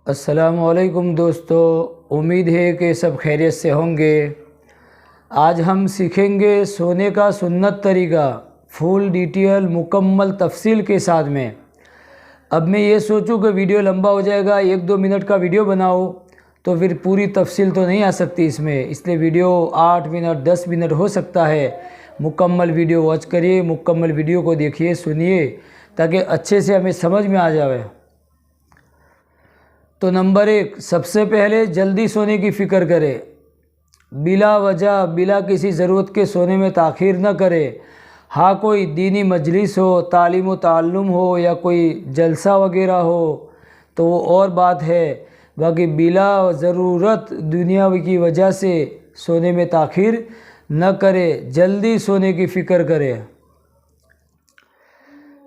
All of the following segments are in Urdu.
السلام علیکم دوستو، امید ہے کہ سب خیریت سے ہوں گے۔ آج ہم سیکھیں گے سونے کا سنت طریقہ فل ڈیٹیل مکمل تفصیل کے ساتھ میں۔ اب میں یہ سوچوں کہ ویڈیو لمبا ہو جائے گا، 1-2 منٹ کا ویڈیو بناؤ تو پھر پوری تفصیل تو نہیں آ سکتی اس میں، اس لیے ویڈیو 8 منٹ 10 منٹ ہو سکتا ہے۔ مکمل ویڈیو واچ کریے، مکمل ویڈیو کو دیکھیے سنیے تاکہ اچھے سے ہمیں سمجھ میں آ جائے۔ تو نمبر 1، سب سے پہلے جلدی سونے کی فکر کرے، بلا وجہ بلا کسی ضرورت کے سونے میں تاخیر نہ کرے۔ ہاں کوئی دینی مجلس ہو، تعلیم و تعلم ہو یا کوئی جلسہ وغیرہ ہو تو وہ اور بات ہے، باقی بلا ضرورت دنیا کی وجہ سے سونے میں تاخیر نہ کرے، جلدی سونے کی فکر کرے۔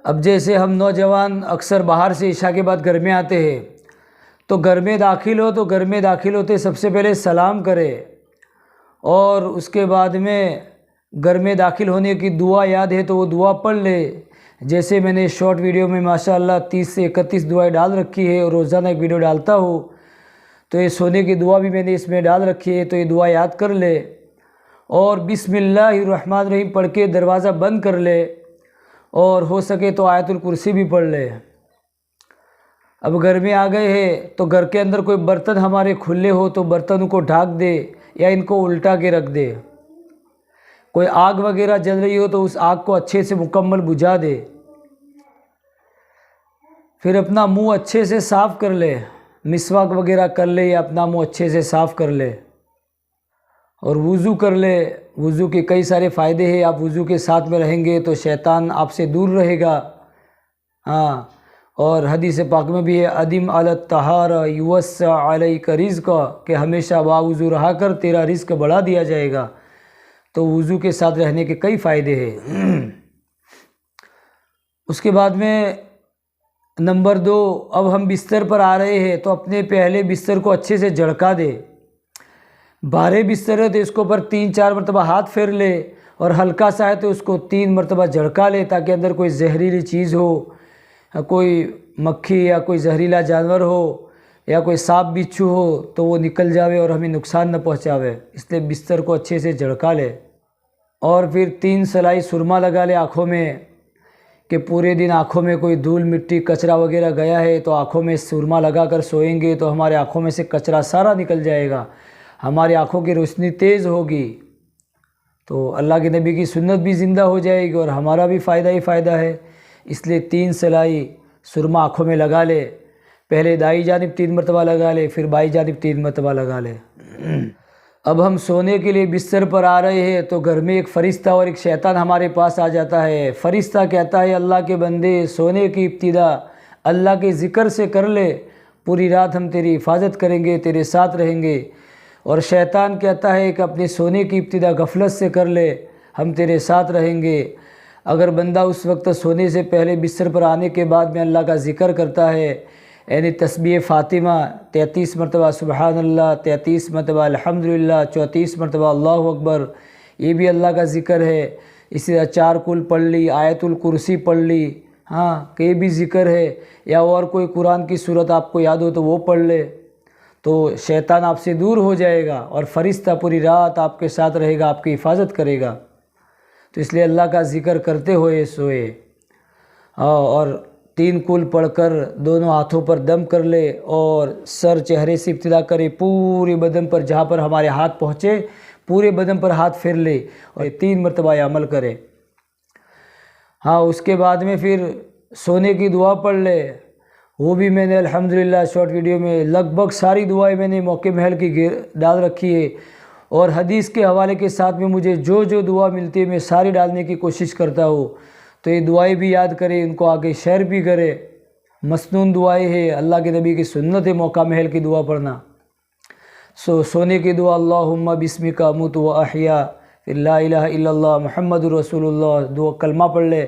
اب جیسے ہم نوجوان اکثر باہر سے عشاء کے بعد گھر میں آتے ہیں، تو گھر میں داخل ہوتے سب سے پہلے سلام کرے، اور اس کے بعد میں گھر میں داخل ہونے کی دعا یاد ہے تو وہ دعا پڑھ لے۔ جیسے میں نے شارٹ ویڈیو میں ماشاءاللہ 30 سے 31 دعائیں ڈال رکھی ہے، اور روزانہ ایک ویڈیو ڈالتا ہوں، تو یہ سونے کی دعا بھی میں نے اس میں ڈال رکھی ہے، تو یہ دعا یاد کر لے، اور بسم اللہ الرحمن الرحیم پڑھ کے دروازہ بند کر لے، اور ہو سکے تو آیت الکرسی بھی پڑھ لے۔ اب گھر میں آ گئے ہیں تو گھر کے اندر کوئی برتن ہمارے کھلے ہو تو برتنوں کو ڈھانک دے یا ان کو الٹا کے رکھ دے۔ کوئی آگ وغیرہ جل رہی ہو تو اس آگ کو اچھے سے مکمل بجھا دے۔ پھر اپنا منہ اچھے سے صاف کر لے، مسواک وغیرہ کر لے یا اپنا منہ اچھے سے صاف کر لے، اور وضو کر لے۔ وضو کے کئی سارے فائدے ہیں، آپ وضو کے ساتھ میں رہیں گے تو شیطان آپ سے دور رہے گا۔ اور حدیث پاک میں بھی ہے، ادم علی الطہارہ یوسع علیک رزق، کہ ہمیشہ باوضو رہا کر، تیرا رزق بڑھا دیا جائے گا۔ تو وضو کے ساتھ رہنے کے کئی فائدے ہیں۔ اس کے بعد میں نمبر 2، اب ہم بستر پر آ رہے ہیں تو اپنے پہلے بستر کو اچھے سے جھڑکا دے۔ بھارے بستر ہے تو اس کو پر 3-4 مرتبہ ہاتھ پھیر لے، اور ہلکا سا ہے تو اس کو 3 مرتبہ جھڑکا لے، تاکہ اندر کوئی زہریلی چیز ہو، کوئی مکھی یا کوئی زہریلا جانور ہو یا کوئی سانپ بچھو ہو تو وہ نکل جاوے اور ہمیں نقصان نہ پہنچاوے، اس لیے بستر کو اچھے سے جھڑکا لے۔ اور پھر 3 سلائی سرما لگا لے آنکھوں میں، کہ پورے دن آنکھوں میں کوئی دھول مٹی کچرا وغیرہ گیا ہے تو آنکھوں میں سرما لگا کر سوئیں گے تو ہمارے آنکھوں میں سے کچرا سارا نکل جائے گا، ہماری آنکھوں کی روشنی تیز ہوگی، تو اللہ کے نبی کی سنت بھی زندہ ہو جائے گی اور ہمارا بھی فائدہ ہی فائدہ ہے۔ اس لیے 3 سلائی سرما آنکھوں میں لگا لے، پہلے دائیں جانب 3 مرتبہ لگا لے، پھر بائیں جانب 3 مرتبہ لگا لے۔ اب ہم سونے کے لیے بستر پر آ رہے ہیں تو گھر میں ایک فرشتہ اور ایک شیطان ہمارے پاس آ جاتا ہے۔ فرشتہ کہتا ہے، اللہ کے بندے سونے کی ابتدا اللہ کے ذکر سے کر لے، پوری رات ہم تیری حفاظت کریں گے، تیرے ساتھ رہیں گے۔ اور شیطان کہتا ہے کہ اپنے سونے کی ابتدا غفلت سے کر لے، ہم تیرے ساتھ رہیں گے۔ اگر بندہ اس وقت سونے سے پہلے بستر پر آنے کے بعد میں اللہ کا ذکر کرتا ہے، یعنی تسبیح فاطمہ 33 مرتبہ سبحان اللہ، 33 مرتبہ الحمدللہ، 34 مرتبہ اللہ اکبر، یہ بھی اللہ کا ذکر ہے۔ اسی طرح 4 کل پڑھ لی، آیت الکرسی پڑھ لی، کہ یہ بھی ذکر ہے، یا اور کوئی قرآن کی سورت آپ کو یاد ہو تو وہ پڑھ لے، تو شیطان آپ سے دور ہو جائے گا اور فرشتہ پوری رات آپ کے ساتھ رہے گا، آپ کی حفاظت کرے گا۔ تو اس لیے اللہ کا ذکر کرتے ہوئے سوئے، اور 3 کل پڑھ کر دونوں ہاتھوں پر دم کر لے، اور سر چہرے سے ابتدا کرے، پورے بدن پر جہاں پر ہمارے ہاتھ پہنچے پورے بدن پر ہاتھ پھیر لے، اور 3 مرتبہ یہ عمل کرے۔ اس کے بعد میں پھر سونے کی دعا پڑھ لے، وہ بھی میں نے الحمدللہ شارٹ ویڈیو میں لگ بھگ ساری دعائیں میں نے موقع محل کی ڈال رکھی ہے، اور حدیث کے حوالے کے ساتھ میں مجھے جو دعا ملتی ہے میں ساری ڈالنے کی کوشش کرتا ہوں، تو یہ دعائیں بھی یاد کرے، ان کو آگے شیئر بھی کرے۔ مسنون دعائیں ہیں، اللہ کے نبی کی سنت ہے موقع محل کی دعا پڑھنا۔ سونے کی دعا، اللہم بسمک اموت و احیا، پھر لا الہ الا اللہ محمد رسول اللہ، دعا کلمہ پڑھ لے،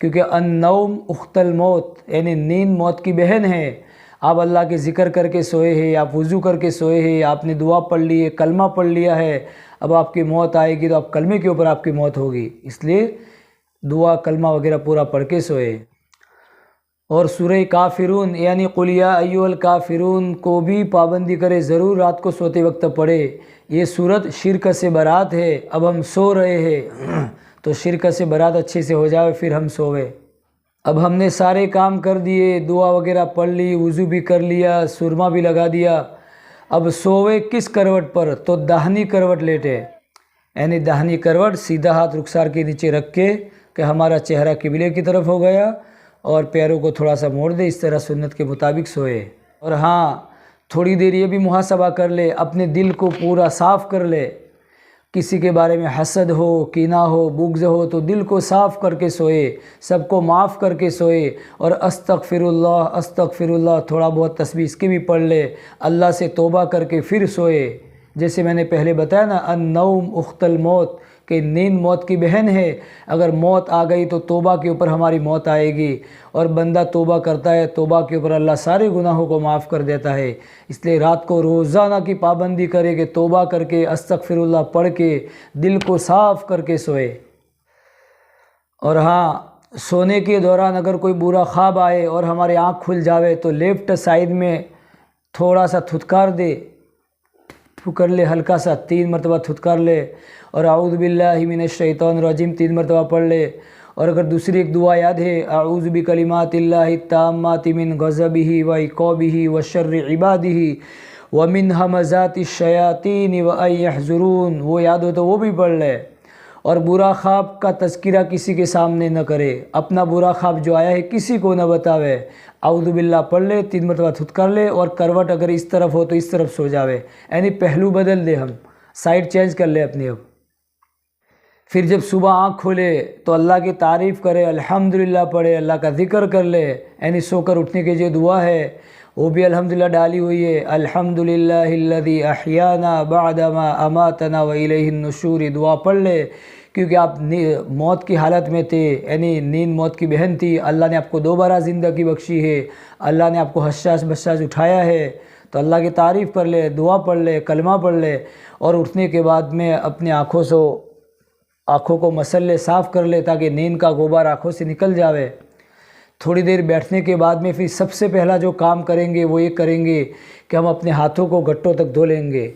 کیونکہ النوم اخت الموت، یعنی نیند موت کی بہن ہے۔ آپ اللہ کے ذکر کر کے سوئے ہیں، آپ وضو کر کے سوئے ہیں، آپ نے دعا پڑھ لی ہے، کلمہ پڑھ لیا ہے، اب آپ کی موت آئے گی تو آپ کلمے کے اوپر آپ کی موت ہوگی، اس لیے دعا کلمہ وغیرہ پورا پڑھ کے سوئے۔ اور سورہ کافرون یعنی قل یا ایھا الکافرون کو بھی پابندی کرے، ضرور رات کو سوتے وقت پڑھے۔ یہ صورت شرک سے برات ہے۔ اب ہم سو رہے ہیں تو شرک سے برات اچھے سے ہو جائے پھر ہم سوئے۔ اب ہم نے سارے کام کر دیے، دعا وغیرہ پڑھ لی، وضو بھی کر لیا، سرما بھی لگا دیا۔ اب سوئے کس کروٹ پر؟ تو داہنی کروٹ لیٹے، یعنی داہنی کروٹ، سیدھا ہاتھ رخسار کے نیچے رکھ کے کہ ہمارا چہرہ قبلے کی طرف ہو گیا اور پیروں کو تھوڑا سا موڑ دے، اس طرح سنت کے مطابق سوئے۔ اور ہاں تھوڑی دیر یہ بھی محاسبہ کر لے، اپنے دل کو پورا صاف کر لے۔ کسی کے بارے میں حسد ہو، کینہ ہو، بغض ہو تو دل کو صاف کر کے سوئے، سب کو معاف کر کے سوئے، اور استغفر اللہ تھوڑا بہت تسبیح اس کے بھی پڑھ لے، اللہ سے توبہ کر کے پھر سوئے۔ جیسے میں نے پہلے بتایا نا، النوم اخت الموت، کہ نیند موت کی بہن ہے۔ اگر موت آ گئی تو توبہ کے اوپر ہماری موت آئے گی، اور بندہ توبہ کرتا ہے، توبہ کے اوپر اللہ سارے گناہوں کو معاف کر دیتا ہے۔ اس لیے رات کو روزانہ کی پابندی کرے کہ توبہ کر کے استغفر اللہ پڑھ کے دل کو صاف کر کے سوئے۔ اور ہاں سونے کے دوران اگر کوئی برا خواب آئے اور ہماری آنکھ کھل جاوے تو لیفٹ سائیڈ میں تھوڑا سا تھتکار دے، کر لے، ہلکا سا 3 مرتبہ تھتکار لے، اور اعوذ باللہ من الشیطان الرجیم 3 مرتبہ پڑھ لے۔ اور اگر دوسری ایک دعا یاد ہے، اعوذ بکلمات اللہ التامات من غضبہ وعقابہ وشر عبادہ ومن ہمزات الشیاطین وان یحضرون، وہ یاد ہو تو وہ بھی پڑھ لے۔ اور برا خواب کا تذکرہ کسی کے سامنے نہ کرے، اپنا برا خواب جو آیا ہے کسی کو نہ بتاوے۔ اعوذ باللہ پڑھ لے، 3 مرتبہ تھتکار لے، اور کروٹ اگر اس طرف ہو تو اس طرف سو جاوے، یعنی پہلو بدل دے، ہم سائیڈ چینج کر لے اپنی۔ اب پھر جب صبح آنکھ کھولے تو اللہ کی تعریف کرے، الحمدللہ پڑھے، اللہ کا ذکر کر لے، یعنی سو کر اٹھنے کی جو دعا ہے وہ بھی الحمدللہ ڈالی ہوئی ہے، الحمدللہ الذی احیانا بعدما اماتنا والیہ النشور، دعا پڑھ لے، کیونکہ آپ موت کی حالت میں تھے، یعنی نیند موت کی بہن تھی، اللہ نے آپ کو دوبارہ زندگی بخشی ہے، اللہ نے آپ کو حشاش بشاش اٹھایا ہے، تو اللہ کی تعریف کر لے، دعا پڑھ لے، کلمہ پڑھ لے، اور اٹھنے کے بعد میں اپنے آنکھوں کو مسلے صاف کر لے تاکہ نیند کا غبار آنکھوں سے نکل جاوے۔ تھوڑی دیر بیٹھنے کے بعد میں پھر سب سے پہلا جو کام کریں گے وہ یہ کریں گے کہ ہم اپنے ہاتھوں کو گھٹوں تک دھو لیں گے،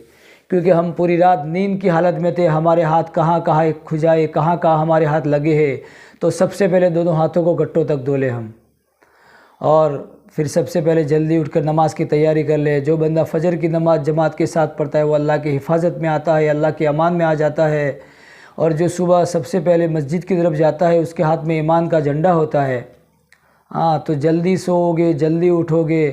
کیونکہ ہم پوری رات نیند کی حالت میں تھے، ہمارے ہاتھ کہاں کہاں کھجائے، کہاں کہاں ہمارے ہاتھ لگے ہیں، تو سب سے پہلے دونوں ہاتھوں کو گھٹوں تک دھو لیں ہم۔ اور پھر سب سے پہلے جلدی اٹھ کر نماز کی تیاری کر لے۔ جو بندہ فجر کی نماز جماعت کے ساتھ پڑھتا ہے وہ اللہ کی حفاظت میں آتا ہے، اللہ کے امان میں آ جاتا ہے، اور جو صبح سب سے پہلے مسجد کی طرف جاتا ہے اس کے ہاتھ میں ایمان کا جھنڈا ہوتا ہے۔ ہاں تو جلدی سوؤ گے، جلدی اٹھو گے،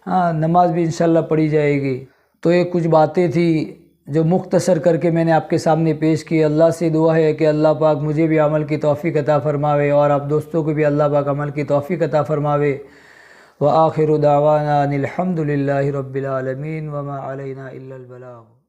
ہاں نماز بھی انشاءاللہ پڑھی جائے گی۔ تو یہ کچھ باتیں تھی جو مختصر کر کے میں نے آپ کے سامنے پیش کی۔ اللہ سے دعا ہے کہ اللہ پاک مجھے بھی عمل کی توفیق عطا فرماوے، اور آپ دوستوں کو بھی اللہ پاک عمل کی توفیق عطا فرماوے۔ وآخر دعوانا ان الحمد للہ رب العالمین وما علینا الا البلاغ۔